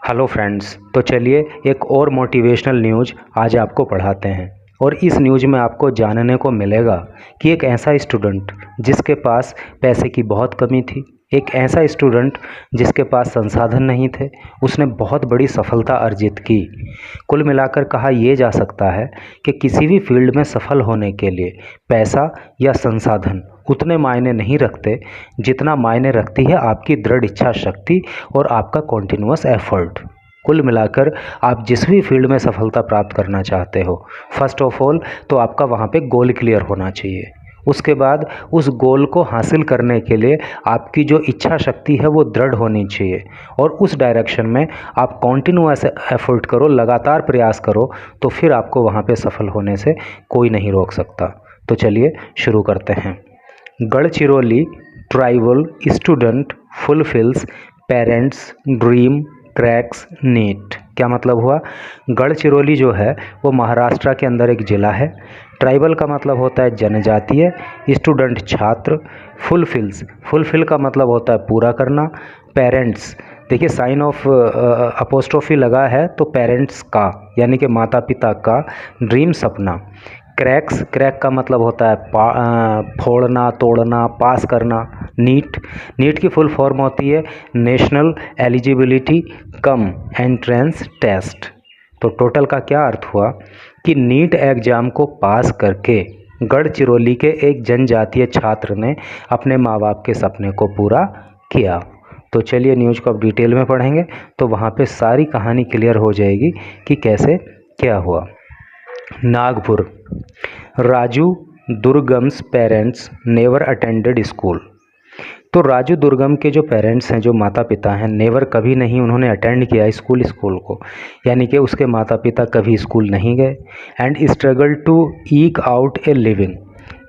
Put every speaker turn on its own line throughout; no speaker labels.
Hello friends, तो चलिए एक और मोटिवेशनल न्यूज़ आज आपको पढ़ाते हैं। और इस न्यूज़ में आपको जानने को मिलेगा कि एक ऐसा स्टूडेंट जिसके पास पैसे की बहुत कमी थी, एक ऐसा स्टूडेंट जिसके पास संसाधन नहीं थे, उसने बहुत बड़ी सफलता अर्जित की। कुल मिलाकर कहा यह जा सकता है कि किसी भी फील्ड में सफल होने के लिए पैसा या संसाधन उतने मायने नहीं रखते जितना मायने रखती है आपकी दृढ़ इच्छा शक्ति और आपका कॉन्टिन्यूअस एफर्ट। कुल मिलाकर आप जिस भी फील्ड में सफलता प्राप्त करना चाहते हो, फर्स्ट ऑफ ऑल तो आपका वहाँ पे गोल क्लियर होना चाहिए। उसके बाद उस गोल को हासिल करने के लिए आपकी जो इच्छा शक्ति है वो दृढ़ होनी चाहिए और उस डायरेक्शन में आप कॉन्टिन्यूअस एफर्ट करो, लगातार प्रयास करो, तो फिर आपको वहाँ पे सफल होने से कोई नहीं रोक सकता। तो चलिए शुरू करते हैं। Gadchiroli tribal student fulfils parents dream cracks NEET. क्या मतलब हुआ? गढ़चिरौली जो है वो महाराष्ट्र के अंदर एक ज़िला है। ट्राइबल का मतलब होता है जनजातीय, स्टूडेंट छात्र, फुलफिल का मतलब होता है पूरा करना, पेरेंट्स देखिए साइन ऑफ अपोस्ट्रोफी लगा है तो पेरेंट्स का यानी कि माता पिता का, ड्रीम सपना, क्रैक का मतलब होता है फोड़ना तोड़ना पास करना, नीट की फुल फॉर्म होती है national eligibility cum entrance test. तो टोटल का क्या अर्थ हुआ कि नीट एग्ज़ाम को पास करके गढ़चिरौली के एक जनजातीय छात्र ने अपने माँ बाप के सपने को पूरा किया। तो चलिए न्यूज़ को अब डिटेल में पढ़ेंगे तो वहाँ पे सारी कहानी क्लियर हो जाएगी कि कैसे क्या हुआ। Nagpur, Raju Durgam's parents never attended school. तो राजू दुर्गम के जो पेरेंट्स हैं, जो माता पिता हैं, नेवर कभी नहीं उन्होंने अटेंड किया स्कूल को, यानी कि उसके माता पिता कभी स्कूल नहीं गए। And struggle to eke out a living.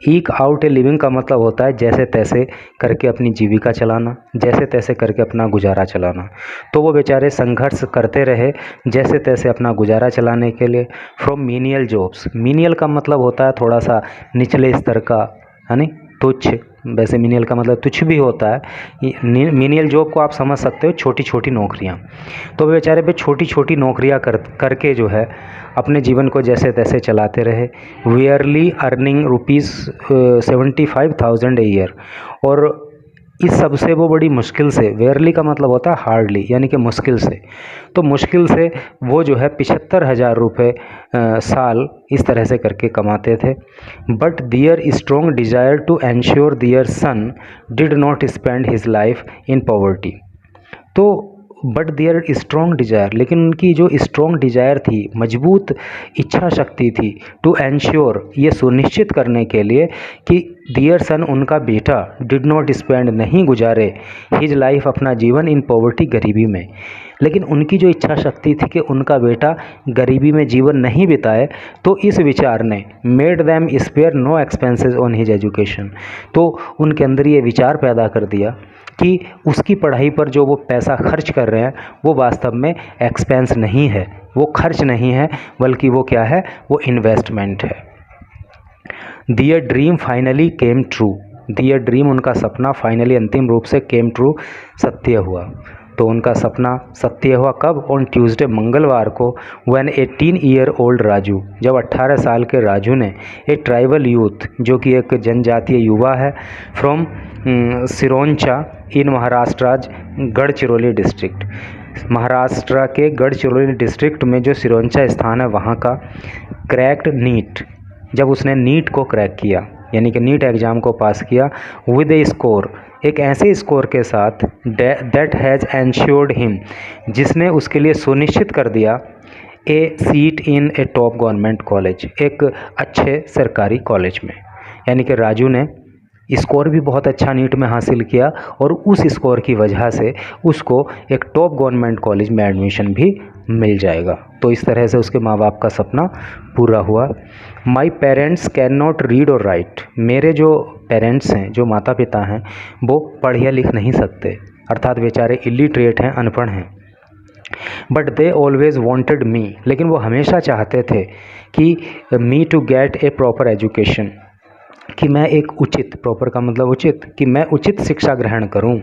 Eke out a living का मतलब होता है जैसे तैसे करके अपनी जीविका चलाना, जैसे तैसे करके अपना गुजारा चलाना। तो वो बेचारे संघर्ष करते रहे जैसे तैसे अपना गुजारा चलाने के लिए। फ्रॉम मीनियल जॉब्स, मीनियल का मतलब होता है थोड़ा सा निचले स्तर का, है नहीं, तुच्छ। वैसे मीनियल का मतलब तुच्छ भी होता है। मीनियल जॉब को आप समझ सकते हो छोटी छोटी नौकरियां। तो वे बेचारे पे छोटी छोटी नौकरियां करके जो है अपने जीवन को जैसे तैसे चलाते रहे। वीयरली अर्निंग ₹75,000 ए ईयर। और इस सबसे वो बड़ी मुश्किल से, वेयरली का मतलब होता है हार्डली यानी कि मुश्किल से, तो मुश्किल से वो जो है 75,000 रुपये साल इस तरह से करके कमाते थे। But their strong desire to ensure their son did not spend his life in poverty. तो बट दियर स्ट्रॉन्ग डिज़ायर, लेकिन उनकी जो स्ट्रॉन्ग डिज़ायर थी, मजबूत इच्छा शक्ति थी, टू एंश्योर ये सुनिश्चित करने के लिए कि दियर सन उनका बेटा डिड नॉट स्पेंड नहीं गुजारे हिज लाइफ अपना जीवन इन पॉवर्टी गरीबी में। लेकिन उनकी जो इच्छा शक्ति थी कि उनका बेटा गरीबी में जीवन नहीं बिताए, तो इस विचार ने made them spare no expenses on his education. तो उनके अंदर ये विचार पैदा कर दिया कि उसकी पढ़ाई पर जो वो पैसा खर्च कर रहे हैं वो वास्तव में एक्सपेंस नहीं है, वो खर्च नहीं है, बल्कि वो क्या है, वो इन्वेस्टमेंट है। दियर ड्रीम फाइनली केम ट्रू। दियर ड्रीम उनका सपना फाइनली अंतिम रूप से केम ट्रू सत्य हुआ। तो उनका सपना सत्य हुआ कब? ऑन ट्यूसडे मंगलवार को, व्हेन 18 ईयर ओल्ड राजू, जब 18 साल के राजू ने, एक ट्राइबल यूथ जो कि एक जनजातीय युवा है, from Sironcha in Maharashtra Gadchiroli district, Maharashtra के गढ़चिरौली डिस्ट्रिक्ट में जो सिरोंचा स्थान है वहाँ का, क्रैक्ड नीट, जब उसने नीट को क्रैक किया यानी कि नीट एग्ज़ाम को पास किया, विद ए स्कोर, एक ऐसे स्कोर के साथ, दैट हैज़ एंश्योर्ड हिम, जिसने उसके लिए सुनिश्चित कर दिया, ए सीट इन ए टॉप गवर्नमेंट कॉलेज, एक अच्छे सरकारी कॉलेज में। यानी कि राजू ने स्कोर भी बहुत अच्छा नीट में हासिल किया और उस स्कोर की वजह से उसको एक टॉप गवर्नमेंट कॉलेज में एडमिशन भी मिल जाएगा। तो इस तरह से उसके माँ बाप का सपना पूरा हुआ। My parents can not read और राइट। मेरे जो पेरेंट्स हैं, जो माता पिता हैं, वो पढ़ या लिख नहीं सकते, अर्थात बेचारे इलिटरेट हैं, अनपढ़ हैं। But they always wanted me, लेकिन वो हमेशा चाहते थे कि me to get a proper education, कि मैं एक उचित, प्रॉपर का मतलब उचित, कि मैं उचित शिक्षा ग्रहण करूं।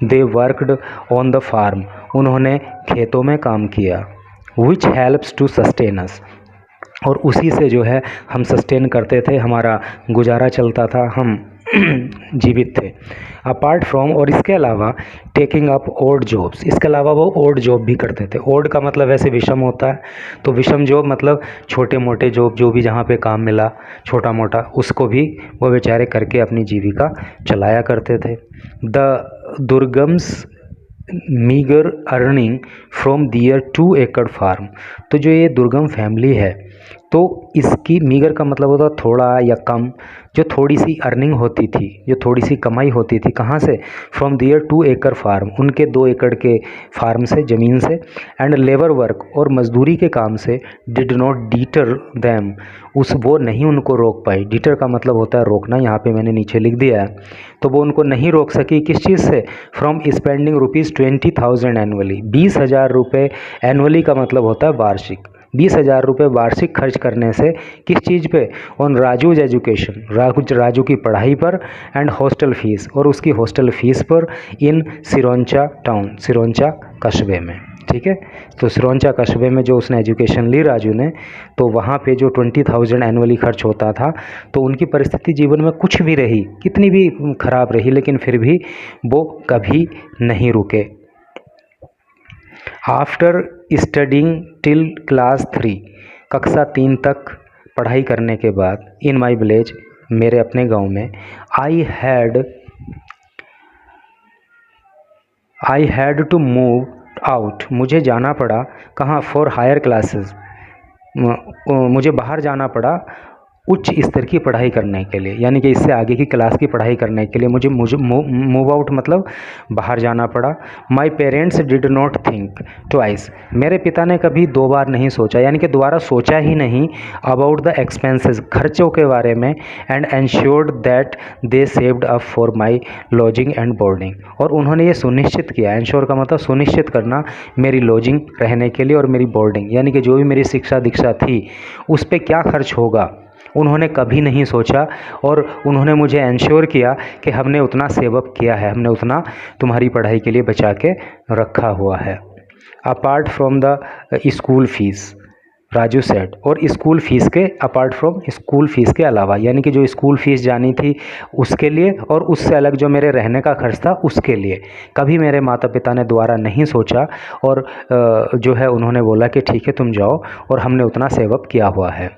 They worked on the farm, उन्होंने खेतों में काम किया। Which helps to sustain us, और उसी से जो है हम सस्टेन करते थे, हमारा गुजारा चलता था, हम जीवित थे। अपार्ट फ्रॉम, और इसके अलावा टेकिंग अप ओड जॉब्स, इसके अलावा वो ओड जॉब भी करते थे। ओड का मतलब वैसे विषम होता है, तो विषम जॉब मतलब छोटे मोटे जॉब, जो भी जहाँ पे काम मिला छोटा मोटा, उसको भी वो बेचारे करके अपनी जीविका चलाया करते थे। The Durgams meagre earning from their 2 acre farm, तो जो ये दुर्गम फैमिली है तो इसकी, मीगर का मतलब होता थोड़ा या कम, जो थोड़ी सी अर्निंग होती थी, जो थोड़ी सी कमाई होती थी, कहाँ से? फ्रॉम दियर 2 एकड़ फार्म, उनके 2 एकड़ के फार्म से, ज़मीन से। एंड लेबर वर्क, और मजदूरी के काम से। डिड नॉट डीटर दैम, वो नहीं उनको रोक पाई। डीटर का मतलब होता है रोकना, यहाँ पे मैंने नीचे लिख दिया है। तो वो उनको नहीं रोक सकी, किस चीज़ से? फ्रॉम स्पेंडिंग ₹20,000 एनुअली, 20,000 रुपये एनुअली का मतलब होता है वार्षिक। 20,000 रुपये वार्षिक खर्च करने से किस चीज़ पे? ऑन राजूज एजुकेशन, राजू की पढ़ाई पर। एंड हॉस्टल फीस, और उसकी हॉस्टल फीस पर। इन सिरोंचा टाउन, सिरोंचा कस्बे में, ठीक है। तो सिरोंचा कस्बे में जो उसने एजुकेशन ली राजू ने, तो वहाँ पे जो 20,000 एनुअली खर्च होता था, तो उनकी परिस्थिति जीवन में कुछ भी रही, कितनी भी खराब रही, लेकिन फिर भी वो कभी नहीं रुके। आफ्टर स्टडिंग टिल क्लास 3, कक्षा 3 तक पढ़ाई करने के बाद, इन माई विलेज, मेरे अपने गांव में, I had to move out, मुझे जाना पड़ा। कहाँ? फॉर हायर क्लासेस, मुझे बाहर जाना पड़ा उच्च स्तर की पढ़ाई करने के लिए, यानी कि इससे आगे की क्लास की पढ़ाई करने के लिए मुझे मूव आउट मतलब बाहर जाना पड़ा। My parents did not think twice, मेरे पिता ने कभी 2 बार नहीं सोचा, यानी कि दोबारा सोचा ही नहीं। अबाउट द एक्सपेंसेस, खर्चों के बारे में। And ensured that they saved up for my lodging and boarding, और उन्होंने ये सुनिश्चित किया, एंश्योर का मतलब सुनिश्चित करना, मेरी लॉजिंग रहने के लिए और मेरी बोर्डिंग, यानी कि जो भी मेरी शिक्षा दीक्षा थी उस पर क्या खर्च होगा, उन्होंने कभी नहीं सोचा। और उन्होंने मुझे एंश्योर किया कि हमने उतना सेव अप किया है, हमने उतना तुम्हारी पढ़ाई के लिए बचा के रखा हुआ है। Apart from the school fees, Raju said, और स्कूल फीस के, अपार्ट फ्रॉम स्कूल फीस के अलावा, यानी कि जो स्कूल फीस जानी थी उसके लिए, और उससे अलग जो मेरे रहने का खर्च था उसके लिए कभी मेरे माता पिता ने दोबारा नहीं सोचा। और जो है उन्होंने बोला कि ठीक है तुम जाओ, और हमने उतना सेव अप किया हुआ है।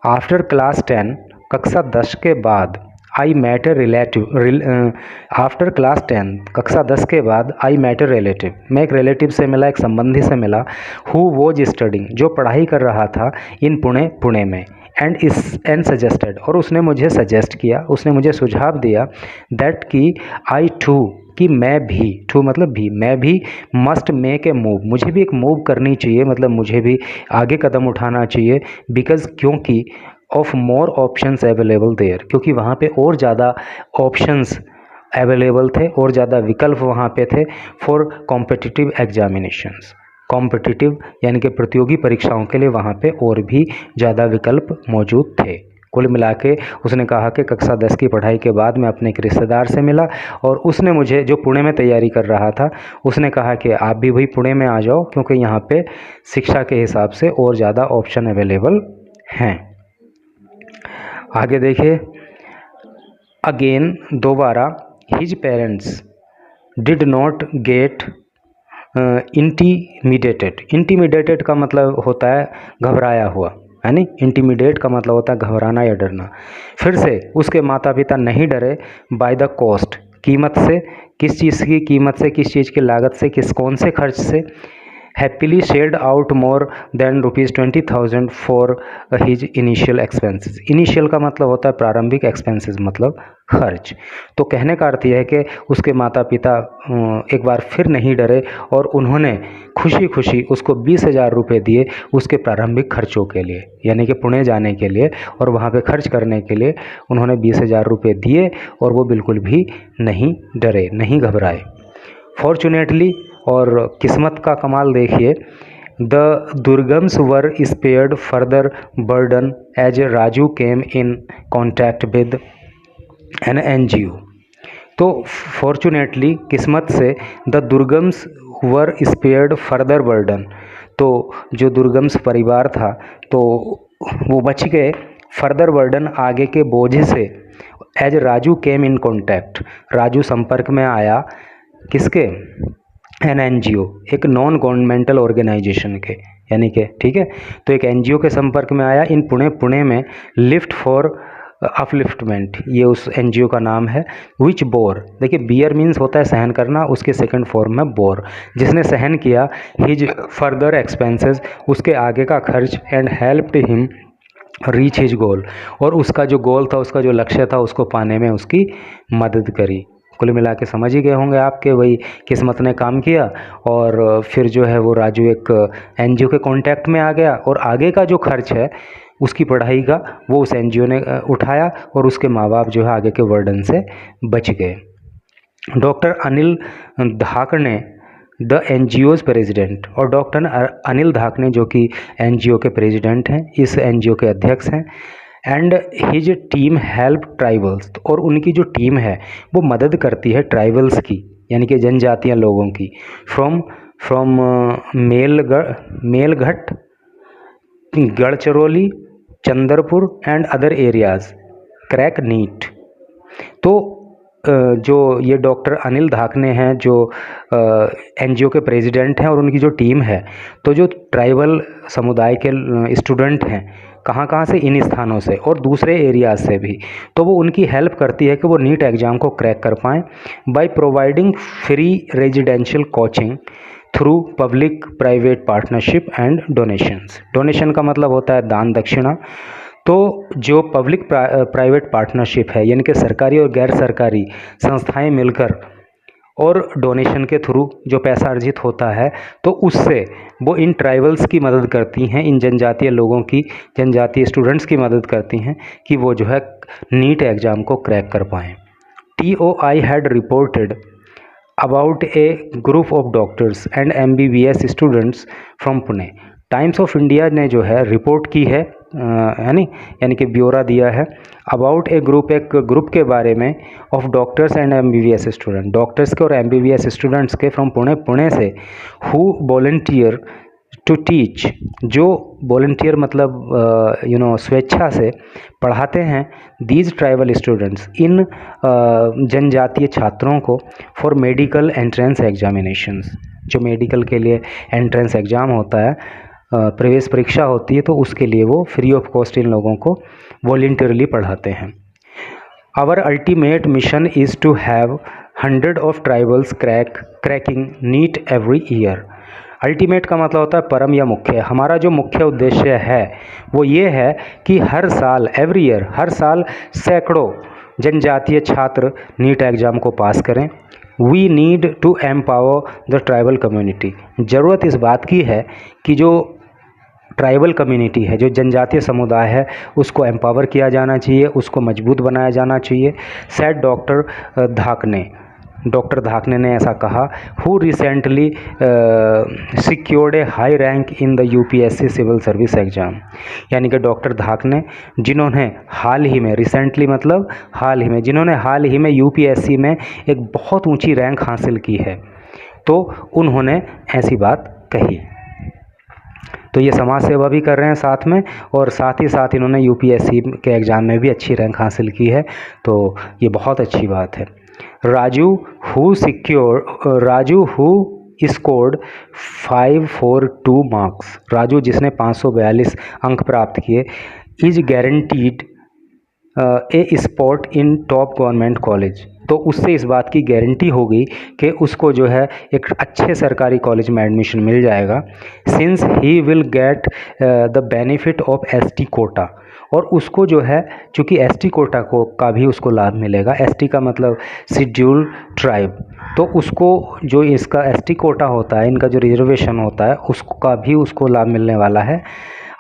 आफ्टर क्लास 10, कक्षा 10 के बाद, I met a relative, after class 10, कक्षा 10 के बाद, आई मैट ए रिलेटिव, मैं एक रिलेटिव से मिला, एक संबंधी से मिला। हु वॉज स्टडिंग, जो पढ़ाई कर रहा था, इन पुणे में। एंड सजेस्टेड, और उसने मुझे सजेस्ट किया, उसने मुझे सुझाव दिया। दैट कि आई टू, कि मैं भी, टू मतलब भी, मैं भी मस्ट मेक ए मूव, मुझे भी एक मूव करनी चाहिए, मतलब मुझे भी आगे कदम उठाना चाहिए। बिकॉज़, क्योंकि of more options available there, क्योंकि वहाँ पे और ज़्यादा ऑप्शंस अवेलेबल थे, और ज़्यादा विकल्प वहाँ पे थे। फॉर कॉम्पिटिटिव एग्जामिनेशंस, कॉम्पिटिटिव यानी कि प्रतियोगी परीक्षाओं के लिए वहाँ पे और भी ज़्यादा विकल्प मौजूद थे। कुल मिला के उसने कहा कि कक्षा 10 की पढ़ाई के बाद मैं अपने एक रिश्तेदार से मिला, और उसने मुझे, जो पुणे में तैयारी कर रहा था, उसने कहा कि आप भी वही पुणे में आ जाओ, क्योंकि यहाँ पे शिक्षा के हिसाब से और ज़्यादा ऑप्शन अवेलेबल हैं। आगे देखिए, अगेन, दोबारा, his parents did not gate intimidated का मतलब होता है घबराया हुआ, है नी। इंटीमिडेट का मतलब होता है घबराना या डरना। फिर से उसके माता पिता नहीं डरे। बाय द कॉस्ट, कीमत से, किस चीज़ की कीमत से, किस चीज़ की लागत से, कौन से खर्च से। Happily shelled out more than ₹20,000 for his initial expenses. Initial का मतलब होता है प्रारंभिक, एक्सपेंसेस मतलब खर्च। तो कहने का अर्थ यह है कि उसके माता पिता एक बार फिर नहीं डरे, और उन्होंने खुशी खुशी उसको 20,000 रुपये दिए उसके प्रारंभिक खर्चों के लिए, यानी कि पुणे जाने के लिए और वहाँ पे खर्च करने के लिए उन्होंने 20,000 रुपये दिए, और वो बिल्कुल भी नहीं डरे, नहीं घबराए। फॉर्चुनेटली, और किस्मत का कमाल देखिए, the Durgams were spared further burden as Raju came in contact with an NGO। तो फॉर्चुनेटली किस्मत से the Durgams were spared further burden, तो जो दुर्गम्स परिवार था तो वो बच गए फर्दर बर्डन, आगे के बोझ से। As Raju came in contact, Raju संपर्क में आया किसके? एन NGO, एक नॉन गवर्नमेंटल ऑर्गेनाइजेशन के, यानी कि ठीक है, तो एक NGO के संपर्क में आया इन पुणे में। लिफ्ट फॉर अपलिफ्टमेंट, ये उस NGO का नाम है। विच बोर, देखिए बियर मीन्स होता है सहन करना, उसके सेकंड फॉर्म में बोर, जिसने सहन किया हिज फर्दर एक्सपेंसेस, उसके आगे का खर्च, and helped him reach his goal, और उसका जो गोल था, उसका जो लक्ष्य था, उसको पाने में उसकी मदद करी। कुल मिला के समझ ही गए होंगे आपके, वही किस्मत ने काम किया और फिर जो है वो राजू एक NGO के कांटेक्ट में आ गया, और आगे का जो खर्च है उसकी पढ़ाई का वो उस NGO ने उठाया, और उसके माँ बाप जो है आगे के बर्डन से बच गए। Doctor Anil Dhakne the NGO's president, और डॉक्टर अनिल धाकने जो कि NGO के प्रेसिडेंट हैं, इस NGO के अध्यक्ष हैं। And his team help tribals, और उनकी जो टीम है वो मदद करती है ट्राइबल्स की, यानी कि जनजातीय लोगों की। From Melghat, Gadchiroli, Chandrapur and other areas crack NEET. तो जो ये डॉक्टर अनिल धाकने हैं जो NGO के प्रेसिडेंट हैं, और उनकी जो टीम है, तो जो ट्राइबल समुदाय के स्टूडेंट हैं कहाँ कहाँ से, इन स्थानों से और दूसरे एरियाज से भी, तो वो उनकी हेल्प करती है कि वो नीट एग्ज़ाम को क्रैक कर पाएँ by providing free residential coaching through public private partnership and donations. Donation का मतलब होता है दान दक्षिणा। तो जो पब्लिक प्राइवेट पार्टनरशिप है, यानी कि सरकारी और गैर सरकारी संस्थाएं मिलकर और डोनेशन के थ्रू जो पैसा अर्जित होता है, तो उससे वो इन ट्राइबल्स की मदद करती हैं, इन जनजातीय लोगों की, जनजातीय स्टूडेंट्स की मदद करती हैं कि वो जो है नीट एग्ज़ाम को क्रैक कर पाएँ। TOI had reported about A group of doctors and MBBS students from Pune. Times of India ने जो है रिपोर्ट की है, यानी कि ब्यौरा दिया है अबाउट ए ग्रुप, एक ग्रुप के बारे में, of doctors and MBBS student, doctors के और MBBS स्टूडेंट्स के, फ्रॉम पुणे से, हु वॉलंटियर टू टीच, जो वॉलंटियर मतलब स्वेच्छा से पढ़ाते हैं, दीज ट्राइबल स्टूडेंट्स, इन जनजातीय छात्रों को, फॉर मेडिकल एंट्रेंस एग्जामिनेशंस, जो मेडिकल के लिए एंट्रेंस एग्ज़ाम होता है, प्रवेश परीक्षा होती है, तो उसके लिए वो फ्री ऑफ कॉस्ट इन लोगों को वॉलंटियरली पढ़ाते हैं। Our ultimate mission is to have 100 of tribals cracking NEET every year. Ultimate का मतलब होता है परम या मुख्य। हमारा जो मुख्य उद्देश्य है वो ये है कि हर साल, एवरी ईयर, हर साल सैकड़ों जनजातीय छात्र नीट एग्ज़ाम को पास करें। We need to empower the tribal community. ज़रूरत इस बात की है कि जो ट्राइबल कम्युनिटी है, जो जनजातीय समुदाय है, उसको एम्पावर किया जाना चाहिए, उसको मजबूत बनाया जाना चाहिए। Said doctor Dhakne, doctor Dhakne ने ऐसा कहा। Who recently secured a high rank in the UPSC civil service exam, यानी कि डॉक्टर धाकने जिन्होंने हाल ही में, रिसेंटली मतलब हाल ही में, जिन्होंने हाल ही में UPSC में एक बहुत ऊंची रैंक हासिल की है, तो उन्होंने ऐसी बात कही। तो ये समाज सेवा भी कर रहे हैं साथ में, और साथ ही साथ इन्होंने UPSC के एग्ज़ाम में भी अच्छी रैंक हासिल की है, तो ये बहुत अच्छी बात है। Raju who scored 542 marks, Raju जिसने 542 अंक प्राप्त किए, is guaranteed A spot in top government college, तो उससे इस बात की गारंटी होगी कि उसको जो है एक अच्छे सरकारी कॉलेज में एडमिशन मिल जाएगा। Since he will get the benefit of ST quota, और उसको जो है चूँकि ST कोटा का भी उसको लाभ मिलेगा। ST का मतलब शेड्यूल्ड ट्राइब, तो उसको जो इसका ST कोटा होता है, इनका जो रिजर्वेशन होता है, उसका भी उसको लाभ मिलने वाला है।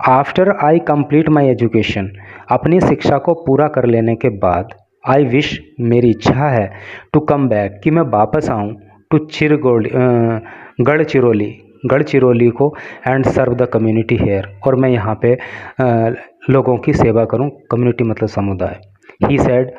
After I complete my education, अपनी शिक्षा को पूरा कर लेने के बाद, आई विश, मेरी इच्छा है, टू कम बैक, कि मैं वापस आऊँ, टू गढ़चिरौली, गढ़चिरौली को and serve the community here, और मैं यहाँ पे लोगों की सेवा करूँ। कम्युनिटी मतलब समुदाय। ही सेड,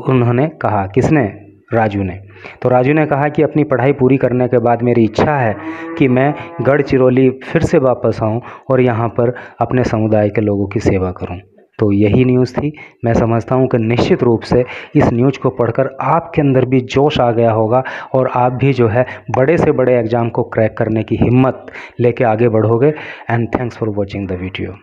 उन्होंने कहा, किसने? राजू ने। तो राजू ने कहा कि अपनी पढ़ाई पूरी करने के बाद मेरी इच्छा है कि मैं गढ़चिरौली फिर से वापस आऊँ और यहाँ पर अपने समुदाय के लोगों की सेवा करूँ। तो यही न्यूज़ थी। मैं समझता हूँ कि निश्चित रूप से इस न्यूज़ को पढ़कर आपके अंदर भी जोश आ गया होगा और आप भी जो है बड़े से बड़े एग्ज़ाम को क्रैक करने की हिम्मत लेके आगे बढ़ोगे। And thanks for watching the video.